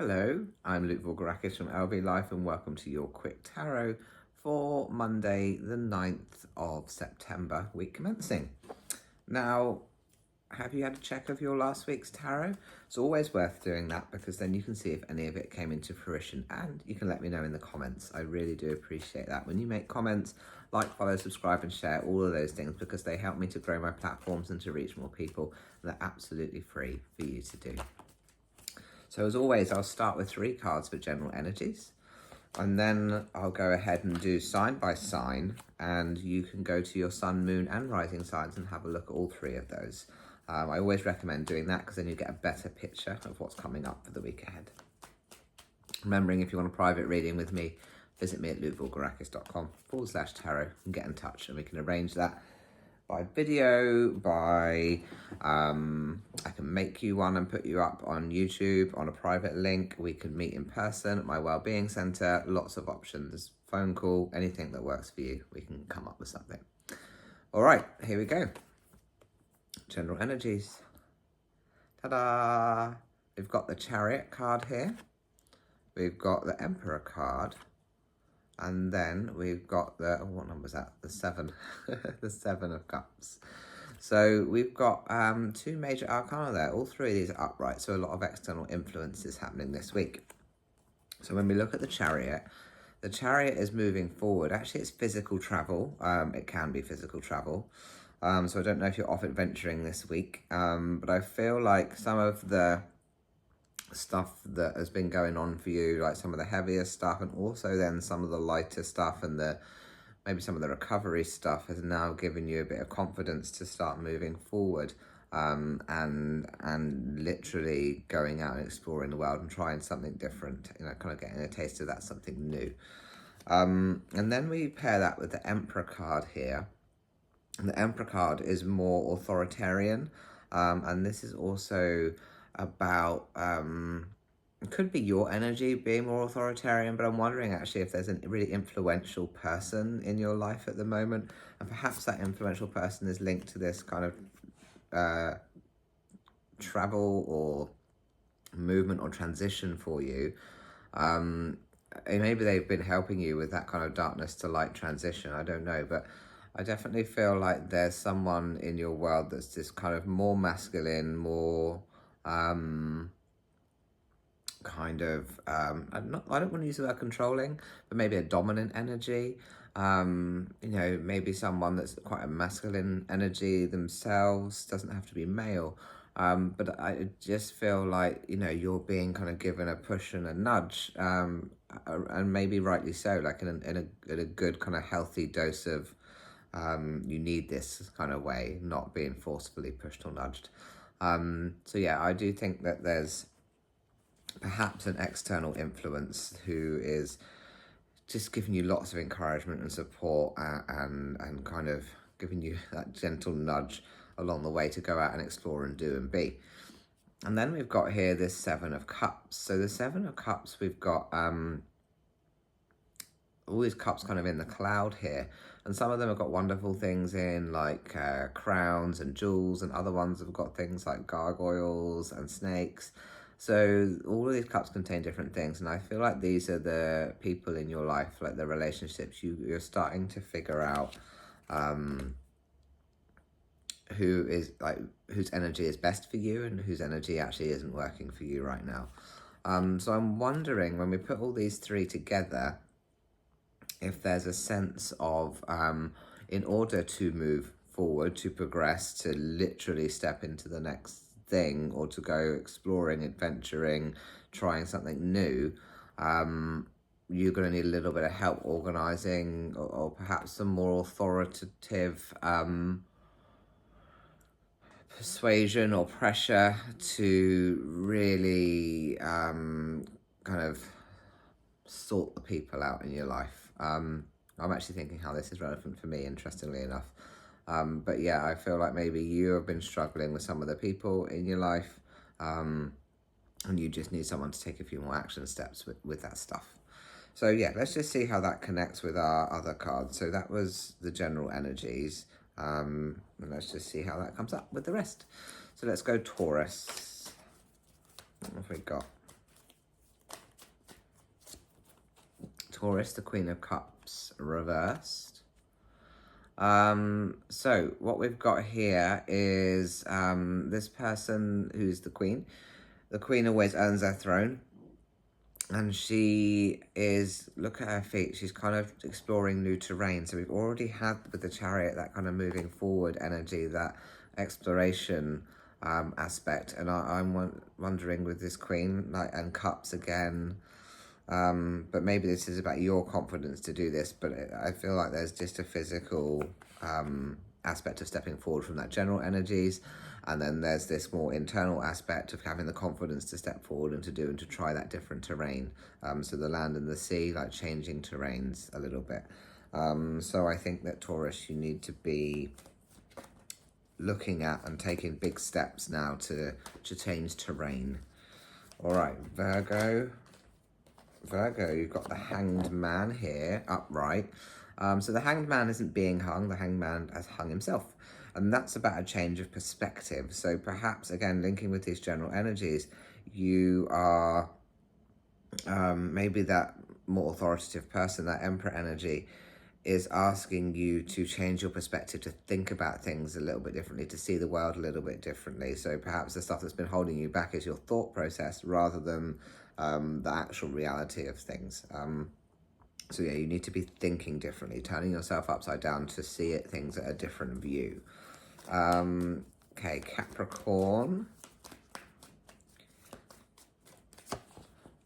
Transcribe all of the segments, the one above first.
Hello, I'm Luke Voulgarakis from LV Life and welcome to your quick tarot for Monday the 9th of September, week commencing. Now, have you had a check of your last week's tarot? It's always worth doing that because then you can see if any of it came into fruition and you can let me know in the comments. I really do appreciate that. When you make comments, like, follow, subscribe and share, all of those things because they help me to grow my platforms and to reach more people. They're absolutely free for you to do. So as always, I'll start with 3 cards for general energies, and then I'll go ahead and do sign by sign, and you can go to your sun, moon and rising signs and have a look at all 3 of those. I always recommend doing that because then you get a better picture of what's coming up for the week ahead. Remembering, if you want a private reading with me, visit me at lvlife.com/tarot and get in touch and we can arrange that by video, by I can make you one and put you up on YouTube on a private link. We can meet in person at my Wellbeing Centre. Lots of options. Phone call, anything that works for you. We can come up with something. All right, here we go. General energies. Ta-da! We've got the Chariot card here. We've got the Emperor card. And then we've got the, what number is that? The 7, the 7 of Cups. So we've got 2 major arcana there. All 3 of these are upright, so a lot of external influences happening this week. So when we look at the Chariot is moving forward. Actually, it's physical travel. It can be physical travel. So I don't know if you're off adventuring this week, but I feel like some of the stuff that has been going on for you, like some of the heavier stuff and also then some of the lighter stuff and maybe some of the recovery stuff has now given you a bit of confidence to start moving forward, and literally going out and exploring the world and trying something different, you know, kind of getting a taste of that, something new. And then we pair that with the Emperor card here, and the Emperor card is more authoritarian, and this is also about it could be your energy being more authoritarian, but I'm wondering actually if there's a really influential person in your life at the moment, and perhaps that influential person is linked to this kind of travel or movement or transition for you. And maybe they've been helping you with that kind of darkness to light transition, I don't know, but I definitely feel like there's someone in your world that's just kind of more masculine, more kind of I don't want to use the word controlling, but maybe a dominant energy. You know, maybe someone that's quite a masculine energy themselves, doesn't have to be male, but I just feel like, you know, you're being kind of given a push and a nudge, and maybe rightly so, like in a good kind of healthy dose of you need this kind of way, not being forcefully pushed or nudged. So yeah, I do think that there's perhaps an external influence who is just giving you lots of encouragement and support, and kind of giving you that gentle nudge along the way to go out and explore and do and be. And then we've got here this 7 of Cups. So the 7 of Cups, we've got all these cups kind of in the cloud here, and some of them have got wonderful things in, like crowns and jewels, and other ones have got things like gargoyles and snakes. So all of these cups contain different things, and I feel like these are the people in your life, like the relationships you're starting to figure out whose energy is best for you and whose energy actually isn't working for you right now. So I'm wondering, when we put all these 3 together, if there's a sense of, in order to move forward, to progress, to literally step into the next thing, or to go exploring, adventuring, trying something new, you're going to need a little bit of help organising, or perhaps some more authoritative persuasion or pressure to really kind of sort the people out in your life. I'm actually thinking how this is relevant for me, interestingly enough. But yeah, I feel like maybe you have been struggling with some of the people in your life, and you just need someone to take a few more action steps with that stuff. So yeah, let's just see how that connects with our other cards. So that was the general energies, and let's just see how that comes up with the rest. So let's go Taurus. What have we got? Taurus, the Queen of Cups reversed. So what we've got here is this person who's the Queen. The Queen always earns her throne. And she is, look at her feet, she's kind of exploring new terrain. So we've already had with the Chariot that kind of moving forward energy, that exploration aspect. And I'm wondering with this Queen, like, and Cups again, but maybe this is about your confidence to do this, but I feel like there's just a physical aspect of stepping forward from that general energies, and then there's this more internal aspect of having the confidence to step forward and to do and to try that different terrain. So the land and the sea, like changing terrains a little bit. So I think that Taurus, you need to be looking at and taking big steps now to change terrain. All right, Virgo, you've got the Hanged Man here, upright. So the Hanged Man isn't being hung, the Hanged Man has hung himself. And that's about a change of perspective. So perhaps, again, linking with these general energies, you are maybe that more authoritative person, that Emperor energy, is asking you to change your perspective, to think about things a little bit differently, to see the world a little bit differently. So perhaps the stuff that's been holding you back is your thought process rather than the actual reality of things. So yeah, you need to be thinking differently, turning yourself upside down to see things at a different view. Okay, Capricorn.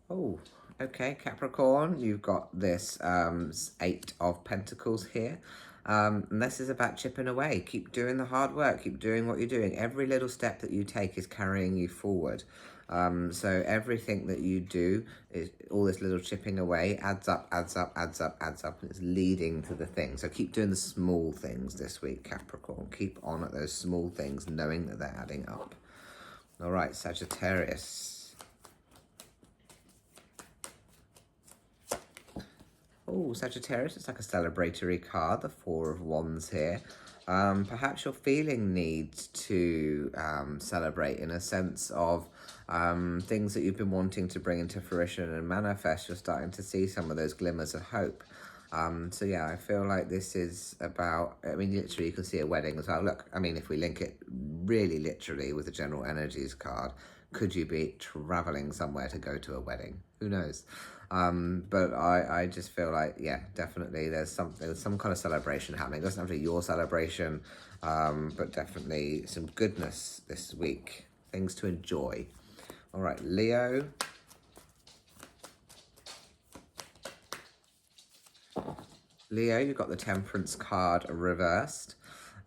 Oh, okay, Capricorn, you've got this 8 of Pentacles here. And this is about chipping away. Keep doing the hard work. Keep doing what you're doing. Every little step that you take is carrying you forward. So everything that you do, is all this little chipping away adds up, and it's leading to the thing. So keep doing the small things this week, Capricorn. Keep on at those small things, knowing that they're adding up. All right, Sagittarius. Oh, Sagittarius, it's like a celebratory card, the 4 of Wands here. Perhaps you're feeling need to celebrate in a sense of things that you've been wanting to bring into fruition and manifest. You're starting to see some of those glimmers of hope. So yeah, I feel like this is about, I mean, literally you can see a wedding as well. Look, I mean, if we link it really literally with the general energies card, could you be traveling somewhere to go to a wedding? Who knows? But I just feel like, yeah, definitely there's some kind of celebration happening. It doesn't have to be your celebration, but definitely some goodness this week, things to enjoy. All right, Leo. Leo, you've got the Temperance card reversed.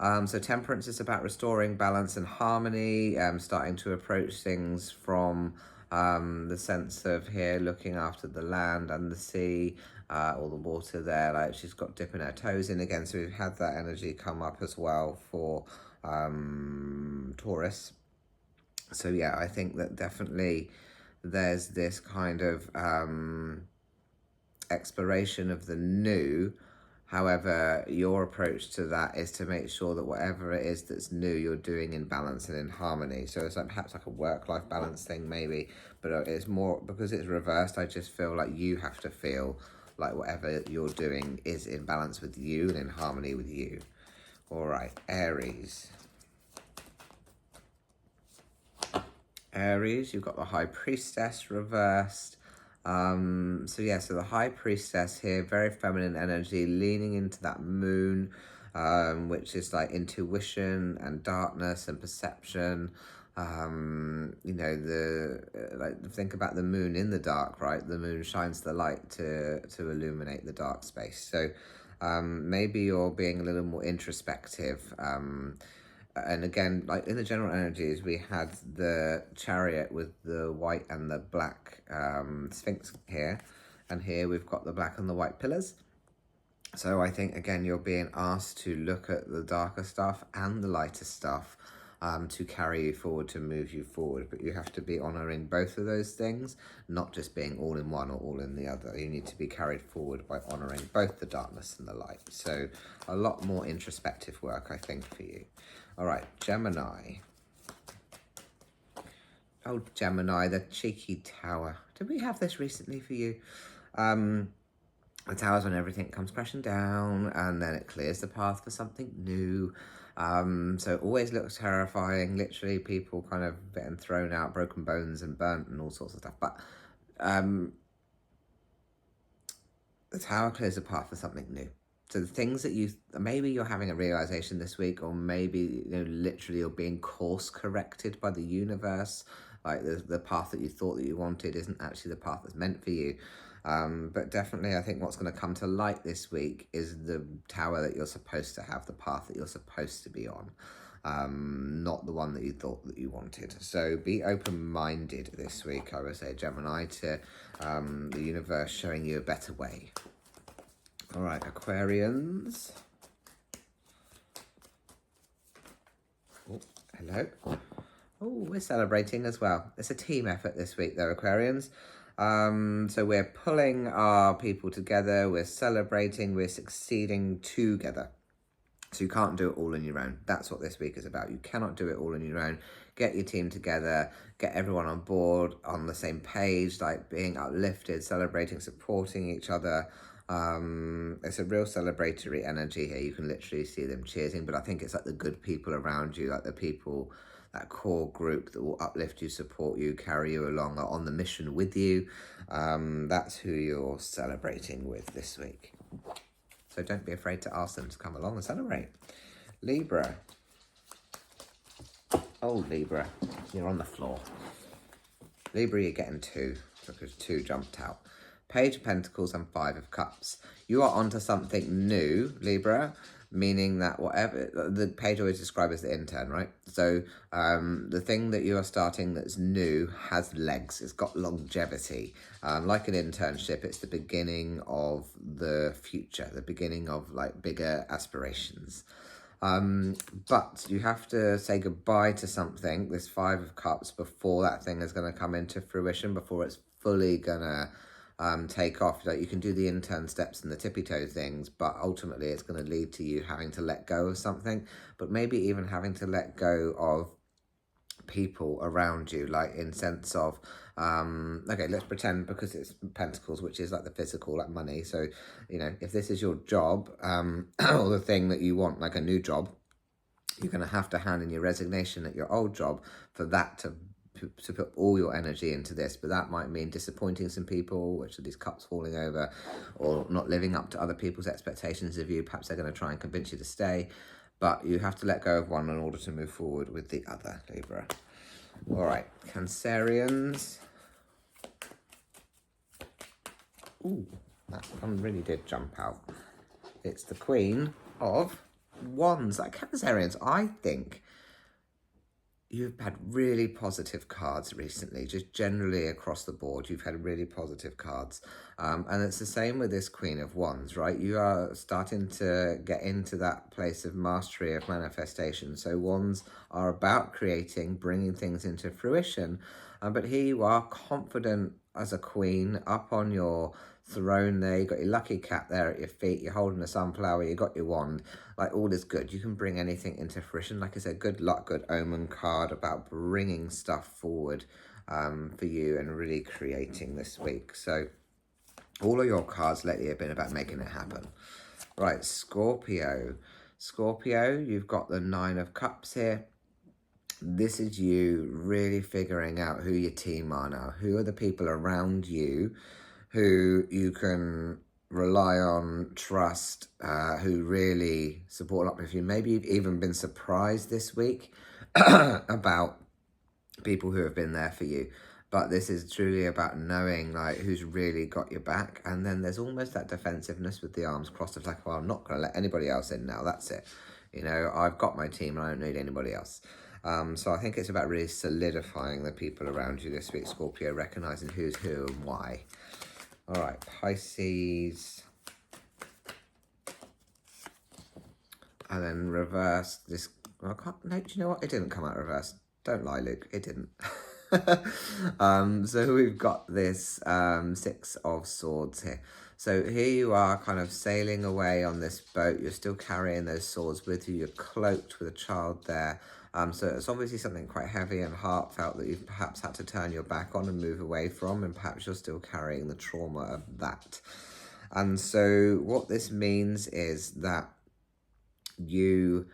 So Temperance is about restoring balance and harmony, starting to approach things from the sense of here looking after the land and the sea, or the water there, like she's got dipping her toes in again. So we've had that energy come up as well for Taurus. So yeah, I think that definitely there's this kind of exploration of the new. However, your approach to that is to make sure that whatever it is that's new, you're doing in balance and in harmony. So it's like perhaps like a work-life balance thing maybe, but it's more, because it's reversed, I just feel like you have to feel like whatever you're doing is in balance with you and in harmony with you. All right, Aries. Aries, you've got the High Priestess reversed. So yeah, so the High Priestess here, very feminine energy, leaning into that moon, which is like intuition and darkness and perception. You know, like think about the moon in the dark, right? The moon shines the light to illuminate the dark space. So maybe you're being a little more introspective. And again, like in the general energies, we had the Chariot with the white and the black Sphinx here. And here we've got the black and the white pillars. So I think, again, you're being asked to look at the darker stuff and the lighter stuff to carry you forward, to move you forward. But you have to be honouring both of those things, not just being all in one or all in the other. You need to be carried forward by honouring both the darkness and the light. So a lot more introspective work, I think, for you. All right, Gemini. Oh, Gemini, the cheeky tower. Did we have this recently for you? The Tower is when everything comes crashing down and then it clears the path for something new. So it always looks terrifying. Literally, people kind of getting thrown out, broken bones and burnt and all sorts of stuff. But the Tower clears the path for something new. So the things that maybe you're having a realization this week, or maybe, literally you're being course corrected by the universe. Like the path that you thought that you wanted isn't actually the path that's meant for you. But definitely, I think what's going to come to light this week is the Tower that you're supposed to have, the path that you're supposed to be on, not the one that you thought that you wanted. So be open-minded this week, I would say, Gemini, to the universe showing you a better way. All right, Aquarians. Oh, hello. Oh, we're celebrating as well. It's a team effort this week, though, Aquarians. So we're pulling our people together, we're celebrating, we're succeeding together. So you can't do it all on your own. That's what this week is about. You cannot do it all on your own. Get your team together, get everyone on board, on the same page, like being uplifted, celebrating, supporting each other. It's a real celebratory energy here. You can literally see them cheering, but I think it's like the good people around you, like the people, that core group that will uplift you, support you, carry you along, are on the mission with you. That's who you're celebrating with this week. So don't be afraid to ask them to come along and celebrate. Libra. Oh, Libra, you're on the floor. Libra, you're getting 2, because 2 jumped out. Page of Pentacles and 5 of Cups. You are onto something new, Libra, meaning that whatever, the page always described as the intern, right? So the thing that you are starting that's new has legs. It's got longevity. Like an internship, it's the beginning of the future, the beginning of like bigger aspirations. But you have to say goodbye to something, this 5 of Cups, before that thing is going to come into fruition, before it's fully going to take off. Like, you can do the intern steps and the tippy toe things, but ultimately it's going to lead to you having to let go of something, but maybe even having to let go of people around you, like in sense of okay, let's pretend, because it's Pentacles, which is like the physical, like money. So if this is your job, or the thing that you want, like a new job, you're going to have to hand in your resignation at your old job for that to put all your energy into this. But that might mean disappointing some people, which are these cups falling over, or not living up to other people's expectations of you. Perhaps they're going to try and convince you to stay, but you have to let go of one in order to move forward with the other, Libra. All right, Cancerians. Ooh, that one really did jump out. It's the Queen of Wands. Like, Cancerians, I think you've had really positive cards recently, just generally across the board. You've had really positive cards. And it's the same with this Queen of Wands, right? You are starting to get into that place of mastery of manifestation. So Wands are about creating, bringing things into fruition. But here you are, confident as a queen, up on your throne there. You got your lucky cat there at your feet. You're holding a sunflower. You got your wand. Like, all is good. You can bring anything into fruition. Like I said, good luck, good omen card about bringing stuff forward for you and really creating this week. So all of your cards lately have been about making it happen. Right, Scorpio. Scorpio, you've got the 9 of Cups here. This is you really figuring out who your team are now. Who are the people around you who you can rely on, trust, who really support and uplift you. Maybe you've even been surprised this week about people who have been there for you. But this is truly about knowing like who's really got your back. And then there's almost that defensiveness with the arms crossed of like, well, I'm not going to let anybody else in now. That's it. I've got my team and I don't need anybody else. So I think it's about really solidifying the people around you this week, Scorpio, recognizing who's who and why. All right, Pisces. And then reverse this. I can't, no, do you know what? It didn't come out reverse. Don't lie, Luke. It didn't. So we've got this 6 of Swords here. So here you are kind of sailing away on this boat. You're still carrying those swords with you. You're cloaked with a child there. So it's obviously something quite heavy and heartfelt that you've perhaps had to turn your back on and move away from, and perhaps you're still carrying the trauma of that. And so what this means is that you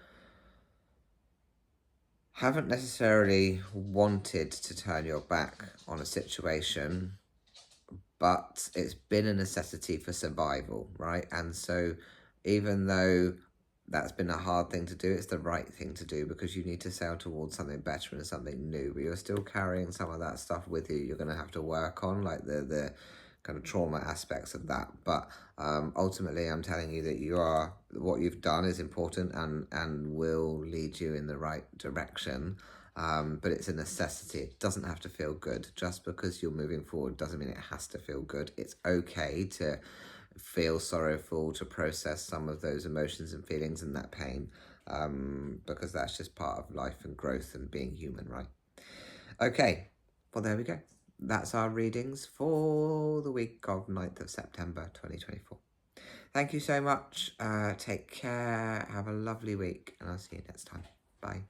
haven't necessarily wanted to turn your back on a situation, but it's been a necessity for survival, right? And so even though that's been a hard thing to do, it's the right thing to do, because you need to sail towards something better and something new, but you're still carrying some of that stuff with you. You're going to have to work on, like the kind of trauma aspects of that. But ultimately, I'm telling you that what you've done is important and will lead you in the right direction. But it's a necessity. It doesn't have to feel good. Just because you're moving forward doesn't mean it has to feel good. It's okay to feel sorrowful, to process some of those emotions and feelings and that pain, because that's just part of life and growth and being human, right? Okay, well, there we go. That's our readings for the week of 9th of September 2024. Thank you so much. Take care. Have a lovely week, and I'll see you next time. Bye.